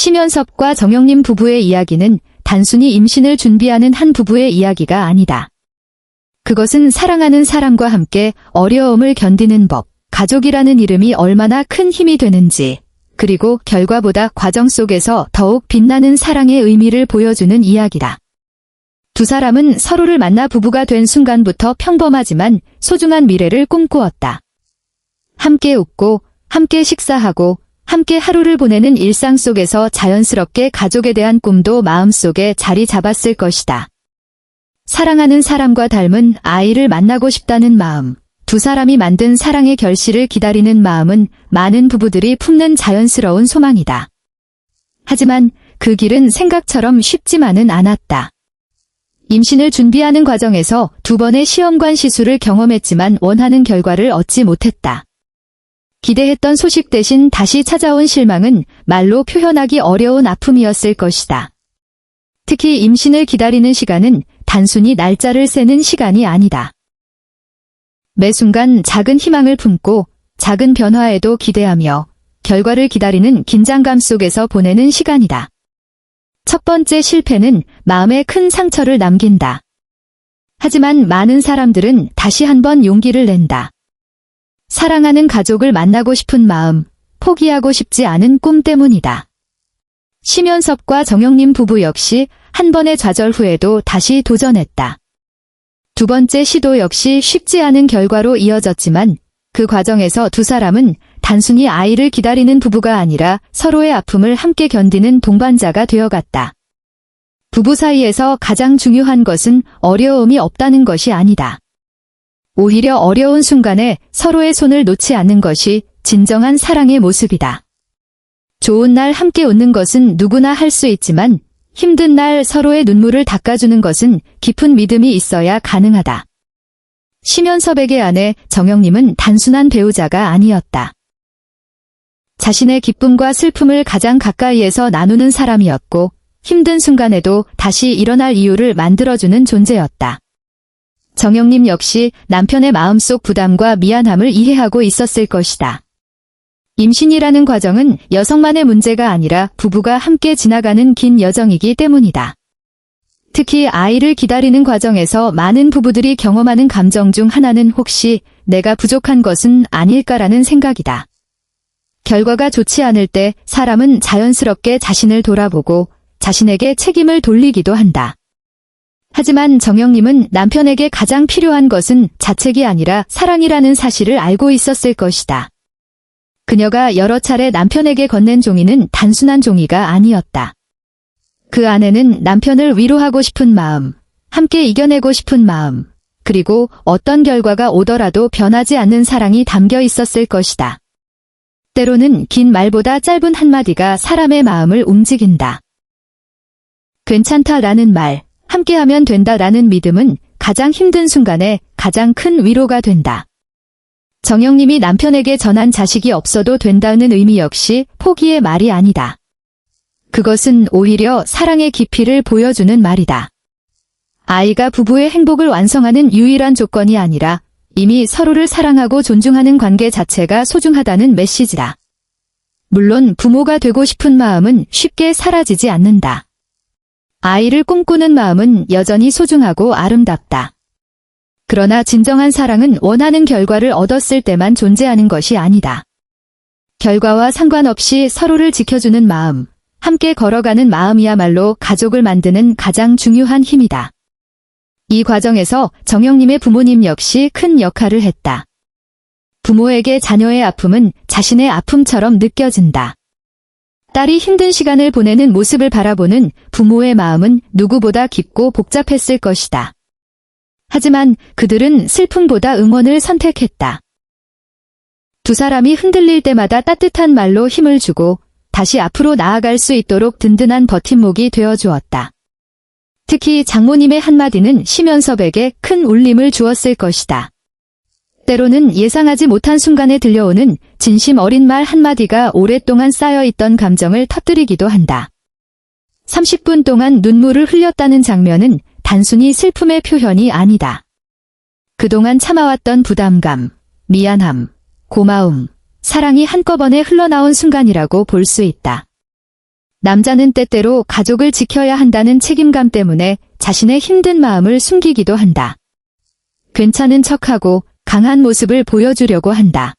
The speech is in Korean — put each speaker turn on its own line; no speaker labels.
심연섭과 정영림 부부의 이야기는 단순히 임신을 준비하는 한 부부의 이야기가 아니다. 그것은 사랑하는 사람과 함께 어려움을 견디는 법, 가족이라는 이름이 얼마나 큰 힘이 되는지, 그리고 결과보다 과정 속에서 더욱 빛나는 사랑의 의미를 보여주는 이야기다. 두 사람은 서로를 만나 부부가 된 순간부터 평범하지만 소중한 미래를 꿈꾸었다. 함께 웃고, 함께 식사하고, 함께 하루를 보내는 일상 속에서 자연스럽게 가족에 대한 꿈도 마음속에 자리 잡았을 것이다. 사랑하는 사람과 닮은 아이를 만나고 싶다는 마음, 두 사람이 만든 사랑의 결실을 기다리는 마음은 많은 부부들이 품는 자연스러운 소망이다. 하지만 그 길은 생각처럼 쉽지만은 않았다. 임신을 준비하는 과정에서 2번의 시험관 시술을 경험했지만 원하는 결과를 얻지 못했다. 기대했던 소식 대신 다시 찾아온 실망은 말로 표현하기 어려운 아픔이었을 것이다. 특히 임신을 기다리는 시간은 단순히 날짜를 세는 시간이 아니다. 매 순간 작은 희망을 품고 작은 변화에도 기대하며 결과를 기다리는 긴장감 속에서 보내는 시간이다. 첫 번째 실패는 마음에 큰 상처를 남긴다. 하지만 많은 사람들은 다시 한번 용기를 낸다. 사랑하는 가족을 만나고 싶은 마음, 포기하고 싶지 않은 꿈 때문이다. 심연섭과 정영림 부부 역시 한 번의 좌절 후에도 다시 도전했다. 두 번째 시도 역시 쉽지 않은 결과로 이어졌지만 그 과정에서 두 사람은 단순히 아이를 기다리는 부부가 아니라 서로의 아픔을 함께 견디는 동반자가 되어갔다. 부부 사이에서 가장 중요한 것은 어려움이 없다는 것이 아니다. 오히려 어려운 순간에 서로의 손을 놓지 않는 것이 진정한 사랑의 모습이다. 좋은 날 함께 웃는 것은 누구나 할 수 있지만 힘든 날 서로의 눈물을 닦아주는 것은 깊은 믿음이 있어야 가능하다. 심연섭에게 아내 정영림은 단순한 배우자가 아니었다. 자신의 기쁨과 슬픔을 가장 가까이에서 나누는 사람이었고 힘든 순간에도 다시 일어날 이유를 만들어주는 존재였다. 정영림 역시 남편의 마음속 부담과 미안함을 이해하고 있었을 것이다. 임신이라는 과정은 여성만의 문제가 아니라 부부가 함께 지나가는 긴 여정이기 때문이다. 특히 아이를 기다리는 과정에서 많은 부부들이 경험하는 감정 중 하나는 혹시 내가 부족한 것은 아닐까라는 생각이다. 결과가 좋지 않을 때 사람은 자연스럽게 자신을 돌아보고 자신에게 책임을 돌리기도 한다. 하지만 정영림은 남편에게 가장 필요한 것은 자책이 아니라 사랑이라는 사실을 알고 있었을 것이다. 그녀가 여러 차례 남편에게 건넨 종이는 단순한 종이가 아니었다. 그 안에는 남편을 위로하고 싶은 마음, 함께 이겨내고 싶은 마음, 그리고 어떤 결과가 오더라도 변하지 않는 사랑이 담겨 있었을 것이다. 때로는 긴 말보다 짧은 한마디가 사람의 마음을 움직인다. 괜찮다라는 말, 함께하면 된다라는 믿음은 가장 힘든 순간에 가장 큰 위로가 된다. 정영림이 남편에게 전한 자식이 없어도 된다는 의미 역시 포기의 말이 아니다. 그것은 오히려 사랑의 깊이를 보여주는 말이다. 아이가 부부의 행복을 완성하는 유일한 조건이 아니라 이미 서로를 사랑하고 존중하는 관계 자체가 소중하다는 메시지다. 물론 부모가 되고 싶은 마음은 쉽게 사라지지 않는다. 아이를 꿈꾸는 마음은 여전히 소중하고 아름답다. 그러나 진정한 사랑은 원하는 결과를 얻었을 때만 존재하는 것이 아니다. 결과와 상관없이 서로를 지켜주는 마음, 함께 걸어가는 마음이야말로 가족을 만드는 가장 중요한 힘이다. 이 과정에서 정영림의 부모님 역시 큰 역할을 했다. 부모에게 자녀의 아픔은 자신의 아픔처럼 느껴진다. 딸이 힘든 시간을 보내는 모습을 바라보는 부모의 마음은 누구보다 깊고 복잡했을 것이다. 하지만 그들은 슬픔보다 응원을 선택했다. 두 사람이 흔들릴 때마다 따뜻한 말로 힘을 주고 다시 앞으로 나아갈 수 있도록 든든한 버팀목이 되어주었다. 특히 장모님의 한마디는 심연섭에게 큰 울림을 주었을 것이다. 때로는 예상하지 못한 순간에 들려오는 진심 어린 말 한마디가 오랫동안 쌓여있던 감정을 터뜨리기도 한다. 30분 동안 눈물을 흘렸다는 장면은 단순히 슬픔의 표현이 아니다. 그동안 참아왔던 부담감, 미안함, 고마움, 사랑이 한꺼번에 흘러나온 순간이라고 볼 수 있다. 남자는 때때로 가족을 지켜야 한다는 책임감 때문에 자신의 힘든 마음을 숨기기도 한다. 괜찮은 척하고 강한 모습을 보여주려고 한다.